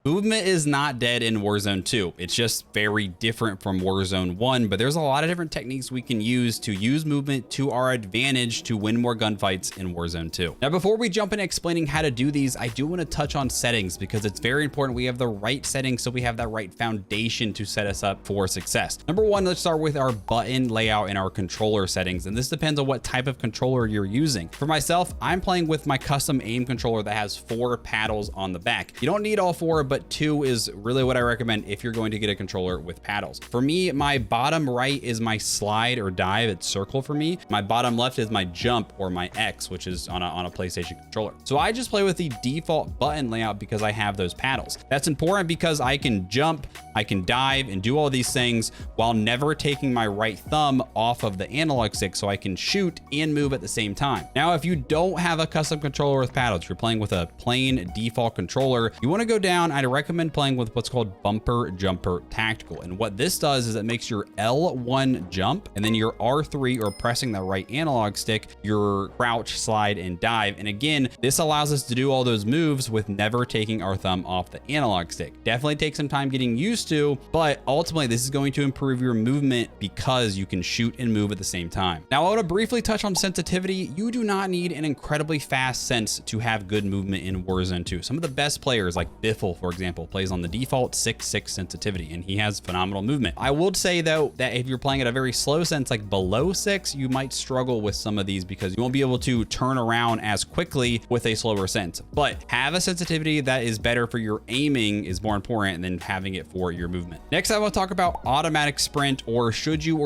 movement is not dead in Warzone 2. It's just very different from Warzone 1, but there's a lot of different techniques we can use to use movement to our advantage to win more gunfights in Warzone 2. Now, before we jump into explaining how to do these, I do want to touch on settings because it's very important we have the right settings so we have that right foundation to set us up for success. Number one, let's start with our button layout and our controller settings. And this depends on what type of controller you're using. For myself, I'm playing with my custom aim controller that has 4 paddles on the back. You don't need all 4, but 2 is really what I recommend if you're going to get a controller with paddles. For me, my bottom right is my slide or dive. It's circle for me. My bottom left is my jump or my X, which is on a PlayStation controller. So I just play with the default button layout because I have those paddles. That's important because I can jump, I can dive and do all these things while never taking my right thumb off of the analog stick so I can shoot and move at the same time. Now, if you don't have a custom controller with paddles, you're playing with a plain default controller, you want to go down, I'd recommend playing with what's called bumper jumper tactical. And what this does is it makes your L1 jump and then your R3 or pressing the right analog stick, your crouch, slide, and dive. And again, this allows us to do all those moves with never taking our thumb off the analog stick. Definitely take some time getting used to, but ultimately this is going to improve your movement because you can shoot and move at the same time. Now, I want to briefly touch on sensitivity. You do not need an incredibly fast sense to have good movement in Warzone 2. Some of the best players like Biffle, for example, plays on the default 6.6 sensitivity and he has phenomenal movement. I would say though that if you're playing at a very slow sense, like below 6, you might struggle with some of these because you won't be able to turn around as quickly with a slower sense. But have a sensitivity that is better for your aiming is more important than having it for your movement. Next, I want to talk about automatic sprint, or should you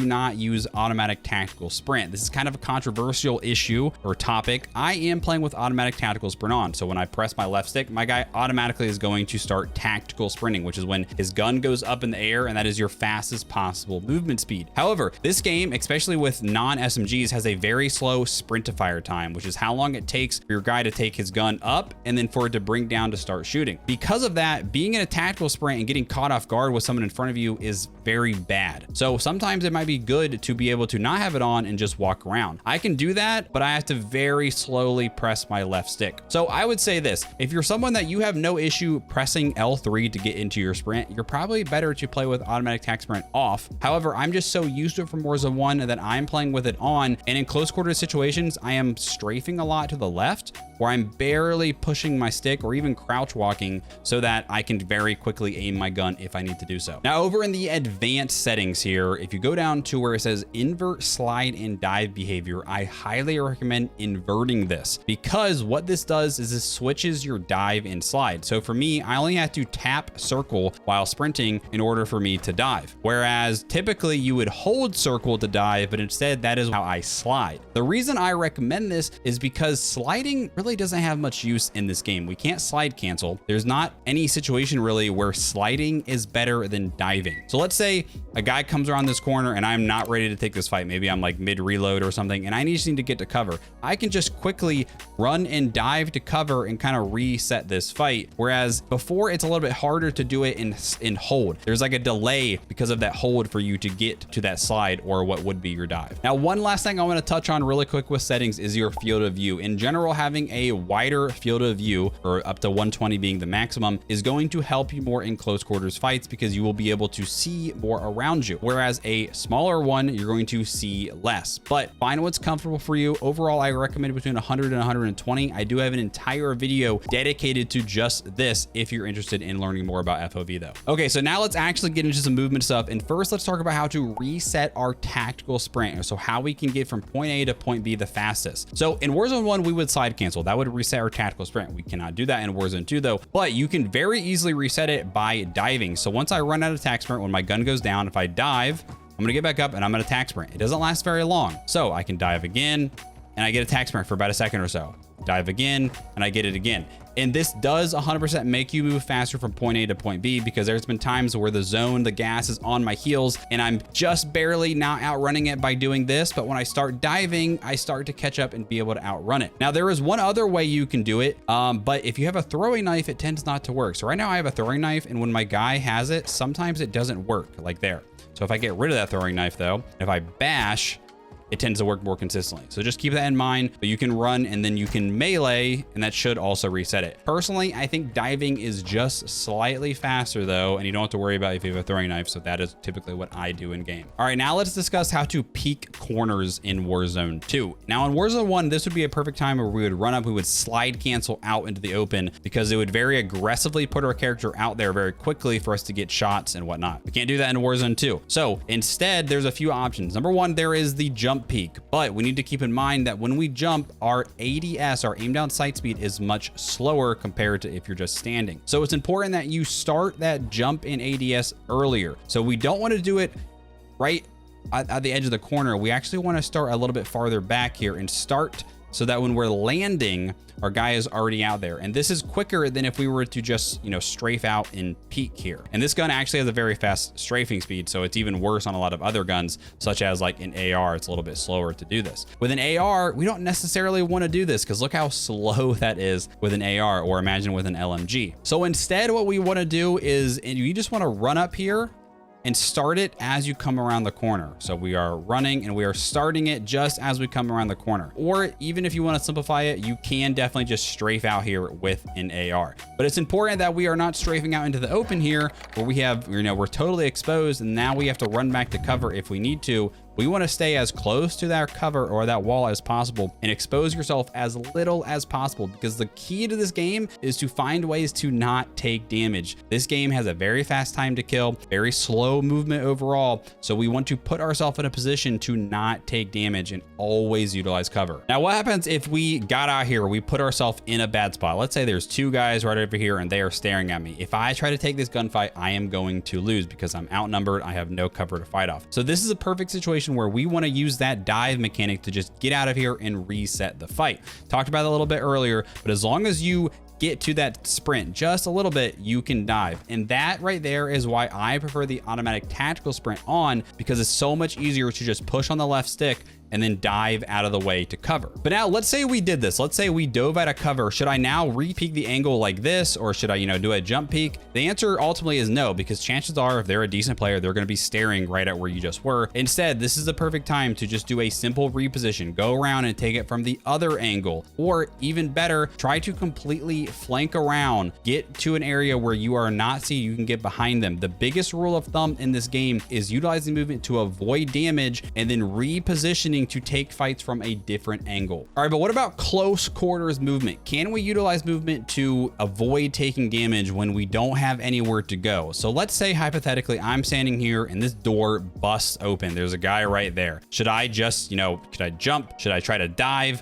not use automatic tactical sprint. This is kind of a controversial issue or topic. I am playing with automatic tactical sprint on. So when I press my left stick, my guy automatically is going to start tactical sprinting, which is when his gun goes up in the air and that is your fastest possible movement speed. However, this game, especially with non-SMGs, has a very slow sprint to fire time, which is how long it takes for your guy to take his gun up and then for it to bring down to start shooting. Because of that, being in a tactical sprint and getting caught off guard with someone in front of you is very bad. So sometimes it might be good to be able to not have it on and just walk around. I can do that, but I have to very slowly press my left stick. So I would say this, if you're someone that you have no issue pressing L3 to get into your sprint, you're probably better to play with automatic tac sprint off. However, I'm just so used to it from Warzone 1 that I'm playing with it on, and in close quarter situations, I am strafing a lot to the left where I'm barely pushing my stick or even crouch walking so that I can very quickly aim my gun if I need to do so. Now, over in the advanced settings here, if you go down to where it says invert slide and dive behavior, I highly recommend inverting this because what this does is this switches your dive and slide. So for me, I only have to tap circle while sprinting in order for me to dive. Whereas typically you would hold circle to dive, but instead that is how I slide. The reason I recommend this is because sliding really doesn't have much use in this game. We can't slide cancel. There's not any situation really where sliding is better than diving. So let's say a guy comes around this corner and I'm not ready to take this fight. Maybe I'm like mid reload or something and I just need to get to cover. I can just quickly run and dive to cover and kind of reset this fight. Whereas before it's a little bit harder to do it in hold. There's like a delay because of that hold for you to get to that slide or what would be your dive. Now, one last thing I want to touch on really quick with settings is your field of view. In general, having a wider field of view, or up to 120 being the maximum, is going to help you more in close quarters fights because you will be able to see more around you. Whereas a smaller one, you're going to see less. But find what's comfortable for you. Overall, I recommend between 100 and 120. I do have an entire video dedicated to just this if you're interested in learning more about FOV though. Okay, so now let's actually get into some movement stuff. And first, let's talk about how to reset our tactical sprint. So how we can get from point A to point B the fastest. So in Warzone 1, we would slide cancel. That would reset our tactical sprint. We cannot do that in Warzone 2 though, but you can very easily reset it by diving. So once I run out of tac sprint, when my gun goes down, if I dive, I'm gonna get back up and I'm gonna tac sprint. It doesn't last very long. So I can dive again and I get a tac sprint for about a second or so. Dive again and I get it again. And this does 100% make you move faster from point A to point B because there's been times where the gas is on my heels and I'm just barely now outrunning it by doing this. But when I start diving, I start to catch up and be able to outrun it. Now, there is one other way you can do it. But if you have a throwing knife, it tends not to work. So right now I have a throwing knife and when my guy has it, sometimes it doesn't work like there. So if I get rid of that throwing knife though, if I bash, it tends to work more consistently. So just keep that in mind, but you can run and then you can melee, and that should also reset it. Personally, I think diving is just slightly faster though, and you don't have to worry about if you have a throwing knife. So that is typically what I do in game. All right, now let's discuss how to peek corners in Warzone 2. Now in Warzone 1, this would be a perfect time where we would run up, we would slide cancel out into the open because it would very aggressively put our character out there very quickly for us to get shots and whatnot. We can't do that in Warzone 2. So instead, there's a few options. Number one, there is the jump peek, but we need to keep in mind that when we jump, our ADS, our aim down sight speed, is much slower compared to if you're just standing. So it's important that you start that jump in ADS earlier. So we don't want to do it right at the edge of the corner. We actually want to start a little bit farther back here and start so that when we're landing, our guy is already out there. And this is quicker than if we were to just, you know, strafe out and peek here. And this gun actually has a very fast strafing speed, so it's even worse on a lot of other guns, such as like an AR. It's a little bit slower to do this. With an AR, we don't necessarily want to do this because look how slow that is with an AR, or imagine with an LMG. So instead, what we want to do is, and you just want to run up here and start it as you come around the corner. So we are running and we are starting it just as we come around the corner. Or even if you want to simplify it, you can definitely just strafe out here with an AR. But it's important that we are not strafing out into the open here where we have, you know, we're totally exposed and now we have to run back to cover if we need to. We want to stay as close to that cover or that wall as possible and expose yourself as little as possible, because the key to this game is to find ways to not take damage. This game has a very fast time to kill, very slow movement overall. So we want to put ourselves in a position to not take damage and always utilize cover. Now, what happens if we got out here, we put ourselves in a bad spot? Let's say there's two guys right over here and they are staring at me. If I try to take this gunfight, I am going to lose because I'm outnumbered. I have no cover to fight off. So this is a perfect situation where we want to use that dive mechanic to just get out of here and reset the fight. Talked about it a little bit earlier, but as long as you get to that sprint just a little bit, you can dive. And that right there is why I prefer the automatic tactical sprint on, because it's so much easier to just push on the left stick and then dive out of the way to cover. But now let's say we did this. Let's say we dove out of cover. Should I now re-peek the angle like this, or should I, you know, do a jump peek? The answer ultimately is no, because chances are if they're a decent player, they're going to be staring right at where you just were. Instead, this is the perfect time to just do a simple reposition. Go around and take it from the other angle, or even better, try to completely flank around, get to an area where you are not seen. You can get behind them. The biggest rule of thumb in this game is utilizing movement to avoid damage and then repositioning to take fights from a different angle. All right, but what about close quarters movement? Can we utilize movement to avoid taking damage when we don't have anywhere to go? So let's say hypothetically, I'm standing here and this door busts open. There's a guy right there. Should I just, you know, should I jump? Should I try to dive?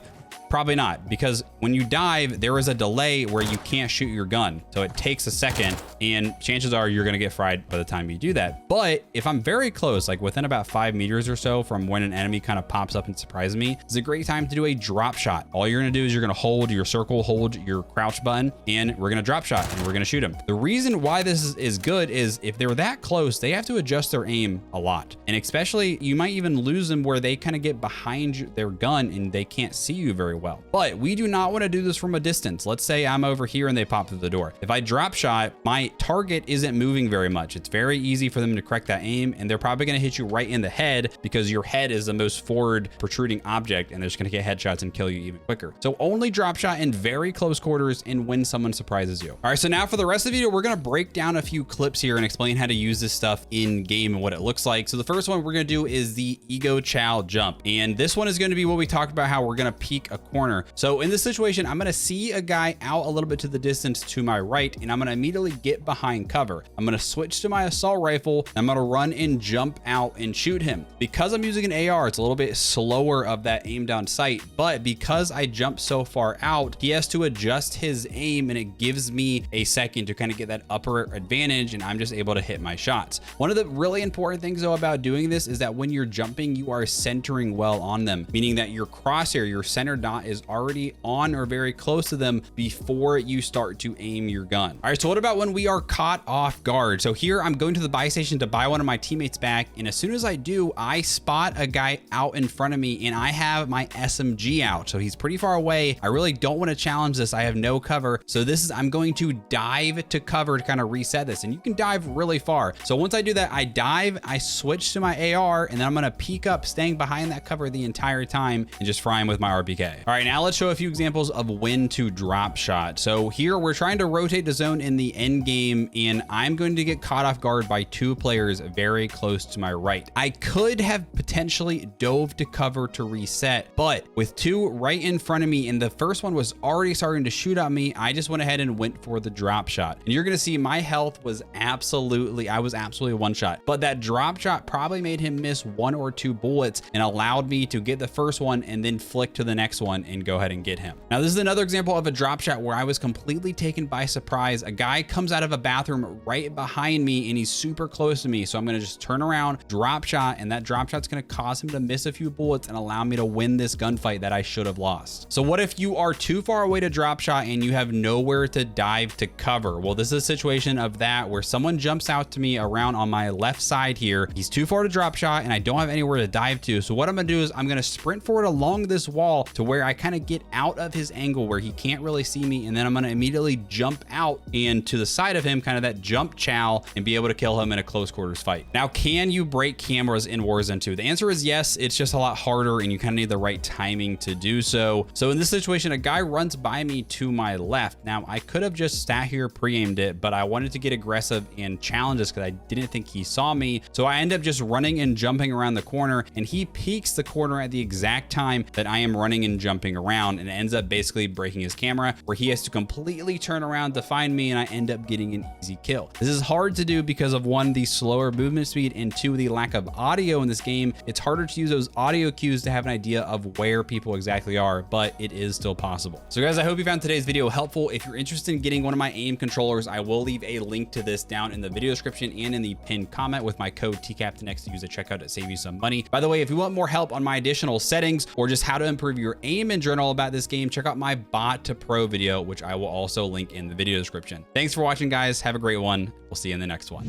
Probably not, because when you dive, there is a delay where you can't shoot your gun. So it takes a second and chances are you're gonna get fried by the time you do that. But if I'm very close, like within about 5 meters or so from when an enemy kind of pops up and surprises me, it's a great time to do a drop shot. All you're gonna do is you're gonna hold your circle, hold your crouch button, and we're gonna drop shot and we're gonna shoot him. The reason why this is good is if they're that close, they have to adjust their aim a lot. And especially you might even lose them where they kind of get behind their gun and they can't see you very well. But we do not want to do this from a distance. Let's say I'm over here and they pop through the door. If I drop shot, my target isn't moving very much. It's very easy for them to correct that aim, and they're probably going to hit you right in the head because your head is the most forward protruding object, and they're just going to get headshots and kill you even quicker. So only drop shot in very close quarters and when someone surprises you. All right, so now for the rest of the video, we're going to break down a few clips here and explain how to use this stuff in game and what it looks like. So the first one we're going to do is the Ego Chow jump. And this one is going to be what we talked about, how we're going to peek a corner. So in this situation, I'm going to see a guy out a little bit to the distance to my right, and I'm going to immediately get behind cover. I'm going to switch to my assault rifle. I'm going to run and jump out and shoot him. Because I'm using an AR, it's a little bit slower of that aim down sight, but because I jumped so far out, he has to adjust his aim, and it gives me a second to kind of get that upper advantage, and I'm just able to hit my shots. One of the really important things though about doing this is that when you're jumping, you are centering well on them, meaning that your crosshair, your center dot shot is already on or very close to them before you start to aim your gun. All right, so what about when we are caught off guard? So here I'm going to the buy station to buy one of my teammates back, and as soon as I do, I spot a guy out in front of me and I have my SMG out. So he's pretty far away. I really don't want to challenge this. I have no cover. So I'm going to dive to cover to kind of reset this, and you can dive really far. So once I do that, I dive, I switch to my AR, and then I'm going to peek up, staying behind that cover the entire time and just fry him with my RPK. All right, now let's show a few examples of when to drop shot. So here we're trying to rotate the zone in the end game, and I'm going to get caught off guard by 2 players very close to my right. I could have potentially dove to cover to reset, but with 2 right in front of me and the first one was already starting to shoot at me, I just went ahead and went for the drop shot. And you're going to see my health was I was absolutely one shot, but that drop shot probably made him miss 1 or 2 bullets and allowed me to get the first one and then flick to the next one and go ahead and get him. Now, this is another example of a drop shot where I was completely taken by surprise. A guy comes out of a bathroom right behind me and he's super close to me. So I'm going to just turn around, drop shot, and that drop shot's going to cause him to miss a few bullets and allow me to win this gunfight that I should have lost. So what if you are too far away to drop shot and you have nowhere to dive to cover? Well, this is a situation of that where someone jumps out to me around on my left side here. He's too far to drop shot and I don't have anywhere to dive to. So what I'm going to do is I'm going to sprint forward along this wall to where I kind of get out of his angle where he can't really see me. And then I'm going to immediately jump out and to the side of him, kind of that jump chow, and be able to kill him in a close quarters fight. Now, can you break cameras in Warzone 2? The answer is yes. It's just a lot harder and you kind of need the right timing to do so. So in this situation, a guy runs by me to my left. Now, I could have just sat here, pre-aimed it, but I wanted to get aggressive and challenge this because I didn't think he saw me. So I end up just running and jumping around the corner, and he peeks the corner at the exact time that I am running and jumping around, and it ends up basically breaking his camera where he has to completely turn around to find me, and I end up getting an easy kill. This is hard to do because of 1, the slower movement speed, and 2, the lack of audio in this game. It's harder to use those audio cues to have an idea of where people exactly are, but it is still possible. So guys, I hope you found today's video helpful. If you're interested in getting one of my aim controllers, I will leave a link to this down in the video description and in the pinned comment with my code TCaptainX to use at checkout to save you some money. By the way, if you want more help on my additional settings or just how to improve your aim in general about this game, check out my bot to pro video, which I will also link in the video description. Thanks for watching, guys. Have a great one. We'll see you in the next one.